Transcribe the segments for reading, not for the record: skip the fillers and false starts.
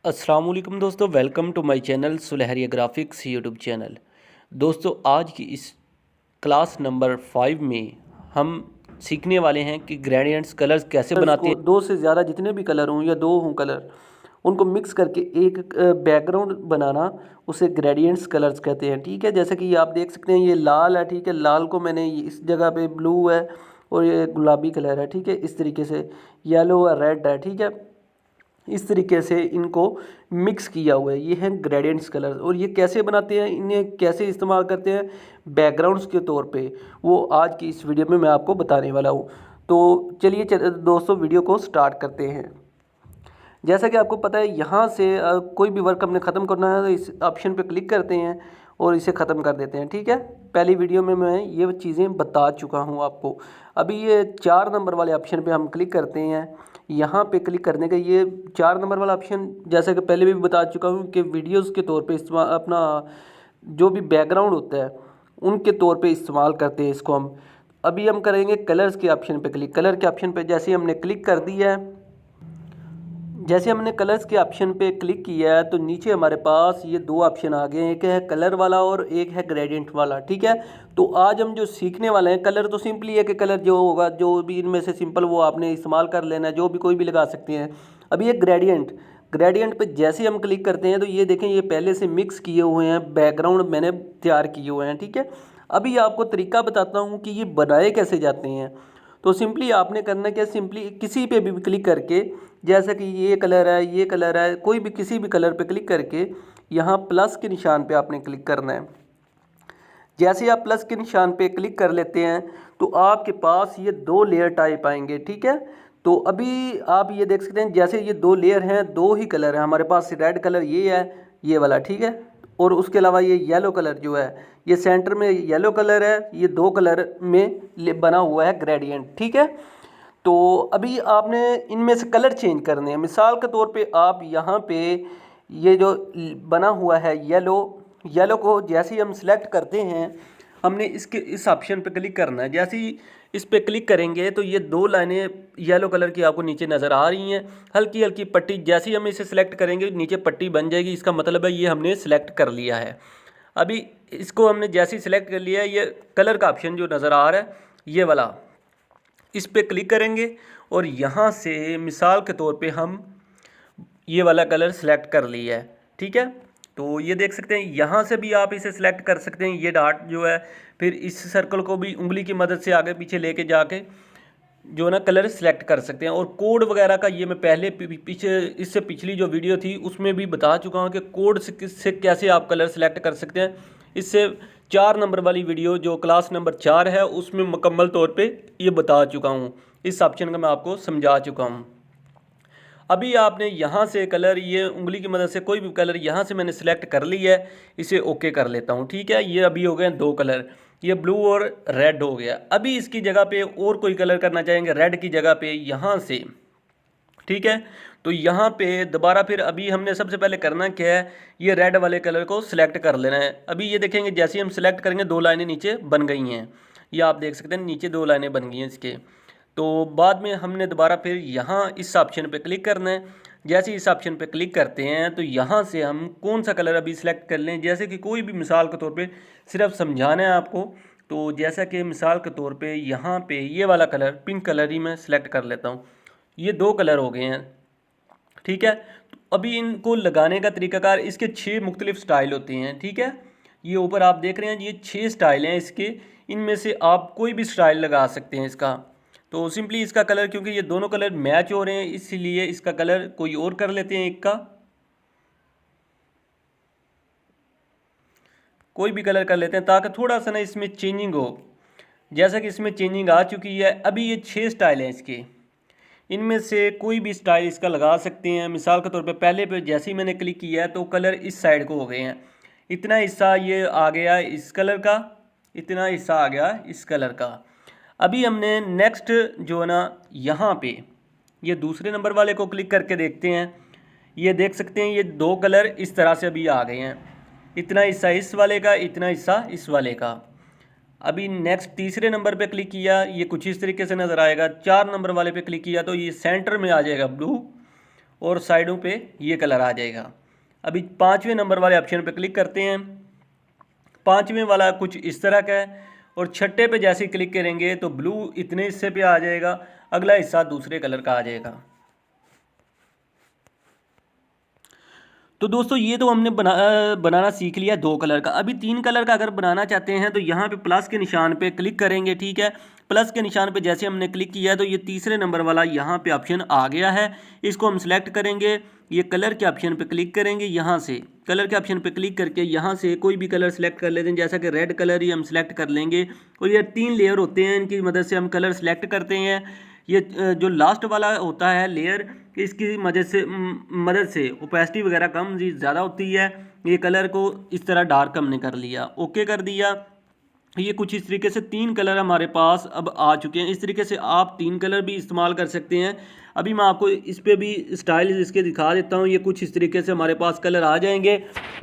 अस्सलाम वालेकुम दोस्तों, welcome to my channel Sulehria graphics YouTube channel. दोस्तों, आज की इस क्लास नंबर 5 में हम सीखने वाले हैं कि ग्रेडियंट्स कलर्स कैसे बनाते हैं। दो से ज़्यादा जितने भी कलर हों या दो हों कलर, उनको मिक्स करके एक बैकग्राउंड बनाना, उसे ग्रेडियंट्स कलर्स कहते हैं। ठीक है, जैसे कि आप देख सकते हैं ये लाल है। ठीक है, लाल को मैंने इस जगह पे ब्लू है और ये गुलाबी कलर है। ठीक है, इस तरीके से येलो है, रेड है। ठीक है, इस तरीके से इनको मिक्स किया हुआ है। ये हैं ग्रेडियंट्स कलर। और ये कैसे बनाते हैं, इन्हें कैसे इस्तेमाल करते हैं बैकग्राउंड्स के तौर पे, वो आज की इस वीडियो में मैं आपको बताने वाला हूँ। तो चलिए दोस्तों, वीडियो को स्टार्ट करते हैं। जैसा कि आपको पता है, यहाँ से कोई भी वर्क हमने ख़त्म करना है तो इस ऑप्शन पे क्लिक करते हैं और इसे ख़त्म कर देते हैं। ठीक है, पहली वीडियो में मैं ये चीज़ें बता चुका हूँ आपको। अभी ये 4 नंबर वाले ऑप्शन पे हम क्लिक करते हैं। यहाँ पे क्लिक करने का ये 4 नंबर वाला ऑप्शन, जैसा कि पहले भी बता चुका हूँ कि वीडियोज़ के तौर पर इस्तेमाल, अपना जो भी बैकग्राउंड होता है उनके तौर पर इस्तेमाल करते हैं इसको हम। अभी हम करेंगे कलर्स के ऑप्शन पर क्लिक। कलर के ऑप्शन पर जैसे हमने क्लिक कर दिया है, जैसे हमने कलर्स के ऑप्शन पे क्लिक किया है तो नीचे हमारे पास ये दो ऑप्शन आ गए हैं, एक है कलर वाला और एक है ग्रेडियंट वाला। ठीक है, तो आज हम जो सीखने वाले हैं, कलर तो सिंपली है कि कलर जो होगा, जो भी इनमें से सिंपल वो आपने इस्तेमाल कर लेना है, जो भी कोई भी लगा सकते हैं। अभी ये ग्रेडियंट, ग्रेडियंट पे जैसे हम क्लिक करते हैं तो ये देखें, ये पहले से मिक्स किए हुए हैं, बैकग्राउंड मैंने तैयार किए हुए हैं। ठीक है, अभी आपको तरीका बताता हूँ कि ये बनाए कैसे जाते हैं। तो सिंपली आपने करना क्या, सिंपली किसी पे भी क्लिक करके, जैसा कि ये कलर है, ये कलर है, कोई भी किसी भी कलर पे क्लिक करके यहाँ प्लस के निशान पे आपने क्लिक करना है। जैसे आप प्लस के निशान पे क्लिक कर लेते हैं तो आपके पास ये दो लेयर टाइप आएंगे। ठीक है, तो अभी आप ये देख सकते हैं, जैसे ये दो लेयर हैं, दो ही कलर हैं हमारे पास। रेड कलर ये है, ये वाला। ठीक है, और उसके अलावा ये येलो कलर जो है, ये सेंटर में येलो कलर है, ये दो कलर में बना हुआ है ग्रेडियंट। ठीक है, तो अभी आपने इनमें से कलर चेंज करने हैं। मिसाल के तौर पे आप यहाँ पे ये जो बना हुआ है येलो, येलो को जैसे ही हम सिलेक्ट करते हैं, हमने इसके इस ऑप्शन पे क्लिक करना है। जैसे ही इस पे क्लिक करेंगे तो ये दो लाइनें येलो कलर की आपको नीचे नज़र आ रही हैं, हल्की हल्की पट्टी। जैसे ही हम इसे सिलेक्ट करेंगे नीचे पट्टी बन जाएगी, इसका मतलब है ये हमने सिलेक्ट कर लिया है। अभी इसको हमने जैसे ही सिलेक्ट कर लिया है, ये कलर का ऑप्शन जो नज़र आ रहा है ये वाला, इस पे क्लिक करेंगे और यहाँ से मिसाल के तौर पे हम ये वाला कलर सेलेक्ट कर लिया है। ठीक है, तो ये देख सकते हैं, यहाँ से भी आप इसे सिलेक्ट कर सकते हैं, ये डॉट जो है। फिर इस सर्कल को भी उंगली की मदद से आगे पीछे लेके जाके जो ना कलर सेलेक्ट कर सकते हैं। और कोड वगैरह का ये मैं पहले पीछे, इससे पिछली जो वीडियो थी उसमें भी बता चुका हूँ कि कोड से कैसे आप कलर सेलेक्ट कर सकते हैं। इससे 4 नंबर वाली वीडियो जो क्लास नंबर 4 है उसमें मुकम्मल तौर पे ये बता चुका हूँ, इस ऑप्शन का मैं आपको समझा चुका हूँ। अभी आपने यहाँ से कलर, ये उंगली की मदद से कोई भी कलर यहाँ से मैंने सेलेक्ट कर लिया है, इसे ओके कर लेता हूँ। ठीक है, ये अभी हो गए दो कलर, ये ब्लू और रेड हो गया। अभी इसकी जगह पे और कोई कलर करना चाहेंगे, रेड की जगह पे यहाँ से। ठीक है, तो यहाँ पे दोबारा फिर अभी हमने सबसे पहले करना क्या है, ये रेड वाले कलर को सिलेक्ट कर लेना है। अभी ये देखेंगे, जैसे ही हम सिलेक्ट करेंगे दो लाइनें नीचे बन गई हैं, ये आप देख सकते हैं, नीचे दो लाइनें बन गई हैं इसके। तो बाद में हमने दोबारा फिर यहाँ इस ऑप्शन पे क्लिक करना है। जैसे इस ऑप्शन पे क्लिक करते हैं तो यहाँ से हम कौन सा कलर अभी सिलेक्ट कर लें, जैसे कि कोई भी, मिसाल के तौर पे सिर्फ समझाना है आपको। तो जैसा कि मिसाल के तौर पे यहाँ पे ये वाला कलर, पिंक कलर ही मैं सिलेक्ट कर लेता हूँ। ये दो कलर हो गए हैं। ठीक है, तो अभी इनको लगाने का तरीकाकार, इसके 6 मुख्तलिफ स्टाइल होते हैं। ठीक है, ये ऊपर आप देख रहे हैं, ये 6 स्टाइल हैं इसके, इनमें से आप कोई भी स्टाइल लगा सकते हैं इसका। तो सिंपली इसका कलर, क्योंकि ये दोनों कलर मैच हो रहे हैं, इसीलिए इसका कलर कोई और कर लेते हैं। एक का कोई भी कलर कर लेते हैं ताकि थोड़ा सा ना इसमें चेंजिंग हो। जैसा कि इसमें चेंजिंग आ चुकी है। अभी ये 6 स्टाइल हैं इसके, इनमें से कोई भी स्टाइल इसका लगा सकते हैं। मिसाल के तौर पे पहले पे जैसे ही मैंने क्लिक किया है तो कलर इस साइड को हो गए हैं, इतना हिस्सा ये आ गया इस कलर का, इतना हिस्सा आ गया इस कलर का। अभी हमने नेक्स्ट जो है ना, यहाँ पे ये दूसरे नंबर वाले को क्लिक करके देखते हैं। ये देख सकते हैं, ये दो कलर इस तरह से अभी आ गए हैं, इतना हिस्सा इस वाले का, इतना हिस्सा इस वाले का। अभी नेक्स्ट तीसरे नंबर पे क्लिक किया, ये कुछ इस तरीके से नज़र आएगा। 4 नंबर वाले पे क्लिक किया तो ये सेंटर में आ जाएगा ब्लू, और साइडों पे ये कलर आ जाएगा। अभी 5वें नंबर वाले ऑप्शन पे क्लिक करते हैं। 5वें वाला कुछ इस तरह का है और छठे पे जैसे क्लिक करेंगे तो ब्लू इतने हिस्से पे आ जाएगा, अगला हिस्सा दूसरे कलर का आ जाएगा। तो दोस्तों ये तो हमने बनाना सीख लिया 2 कलर का। अभी 3 कलर का अगर बनाना चाहते हैं तो यहाँ पे प्लस के निशान पे क्लिक करेंगे, ठीक है। प्लस के निशान पे जैसे हमने क्लिक किया तो ये तीसरे नंबर वाला यहाँ पे ऑप्शन आ गया है। इसको हम सिलेक्ट करेंगे, ये कलर के ऑप्शन पे क्लिक करेंगे, यहाँ से कलर के ऑप्शन पे क्लिक करके यहाँ से कोई भी कलर सेलेक्ट कर लेते हैं, जैसा कि रेड कलर ही हम सेलेक्ट कर लेंगे। और ये 3 लेयर होते हैं, इनकी मदद से हम कलर सेलेक्ट करते हैं। ये जो लास्ट वाला होता है लेयर, इसकी मदद से ओपेसिटी वगैरह कम ज़्यादा होती है। ये कलर को इस तरह डार्क हमने कर लिया, ओके कर दिया। ये कुछ इस तरीके से 3 कलर हमारे पास अब आ चुके हैं। इस तरीके से आप 3 कलर भी इस्तेमाल कर सकते हैं। अभी मैं आपको इस पे भी स्टाइल इसके दिखा देता हूँ। ये कुछ इस तरीके से हमारे पास कलर आ जाएंगे।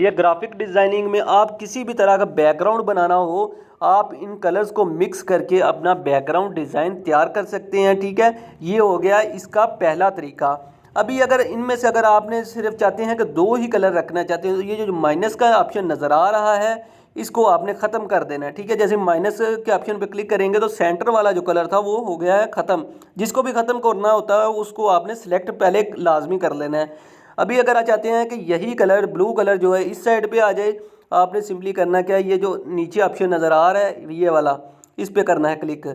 ये ग्राफिक डिज़ाइनिंग में आप किसी भी तरह का बैकग्राउंड बनाना हो, आप इन कलर्स को मिक्स करके अपना बैकग्राउंड डिज़ाइन तैयार कर सकते हैं, ठीक है। ये हो गया इसका पहला तरीका। अभी अगर इनमें से अगर आपने सिर्फ चाहते हैं कि 2 ही कलर रखना चाहते हैं तो ये जो माइनस का ऑप्शन नज़र आ रहा है इसको आपने ख़त्म कर देना है, ठीक है। जैसे माइनस के ऑप्शन पे क्लिक करेंगे तो सेंटर वाला जो कलर था वो हो गया है ख़त्म। जिसको भी ख़त्म करना होता है उसको आपने सिलेक्ट पहले लाजमी कर लेना है। अभी अगर आप चाहते हैं कि यही कलर ब्लू कलर जो है इस साइड पे आ जाए, आपने सिंपली करना क्या है, ये जो नीचे ऑप्शन नज़र आ रहा है ये वाला, इस पर करना है क्लिक।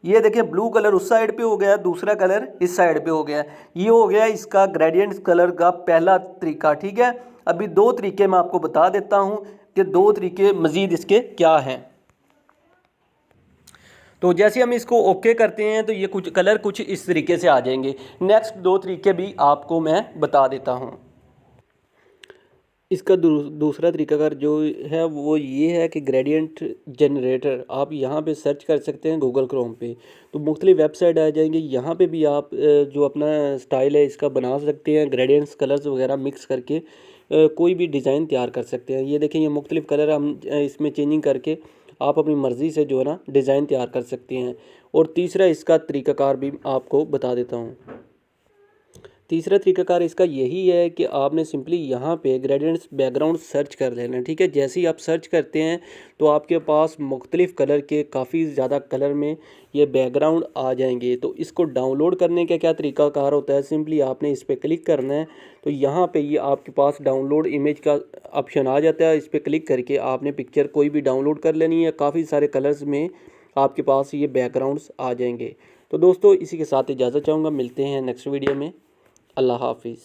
ये देखिए ब्लू कलर उस साइड पे हो गया, दूसरा कलर इस साइड पे हो गया। ये हो गया इसका ग्रेडियंट कलर का पहला तरीका, ठीक है। अभी 2 तरीके मैं आपको बता देता हूँ कि 2 तरीके मज़ीद इसके क्या हैं। तो जैसे हम इसको ओके करते हैं तो ये कुछ कलर कुछ इस तरीके से आ जाएंगे। नेक्स्ट 2 तरीके भी आपको मैं बता देता हूँ। इसका दूसरा तरीकाकार जो है वो ये है कि ग्रेडियंट जनरेटर आप यहाँ पे सर्च कर सकते हैं गूगल क्रोम पे, तो मुख्तलिफ वेबसाइट आ जाएंगे। यहाँ पे भी आप जो अपना स्टाइल है इसका बना सकते हैं, ग्रेडियंट्स कलर्स वगैरह मिक्स करके कोई भी डिज़ाइन तैयार कर सकते हैं। ये देखें ये मुख्तलिफ कलर हम इसमें चेंजिंग करके आप अपनी मर्ज़ी से जो है ना डिज़ाइन तैयार कर सकते हैं। और तीसरा इसका तरीकाकार भी आपको बता देता हूँ। तीसरा तरीकाकार इसका यही है कि आपने सिंपली यहाँ पे ग्रेडियंट्स बैकग्राउंड सर्च कर लेना, ठीक है। जैसे ही आप सर्च करते हैं तो आपके पास मुख्तलिफ़ कलर के काफ़ी ज़्यादा कलर में ये बैकग्राउंड आ जाएंगे। तो इसको डाउनलोड करने का क्या तरीकाकार होता है, सिंपली आपने इस पर क्लिक करना है तो यहाँ पे ये आपके पास डाउनलोड इमेज का ऑप्शन आ जाता है। इस पर क्लिक करके आपने पिक्चर कोई भी डाउनलोड कर लेनी है, काफ़ी सारे कलर्स में आपके पास ये बैकग्राउंड्स आ जाएंगे। तो दोस्तों इसी के साथ इजाज़त चाहूँगा, मिलते हैं नेक्स्ट वीडियो में। अल्लाह हाफिज़।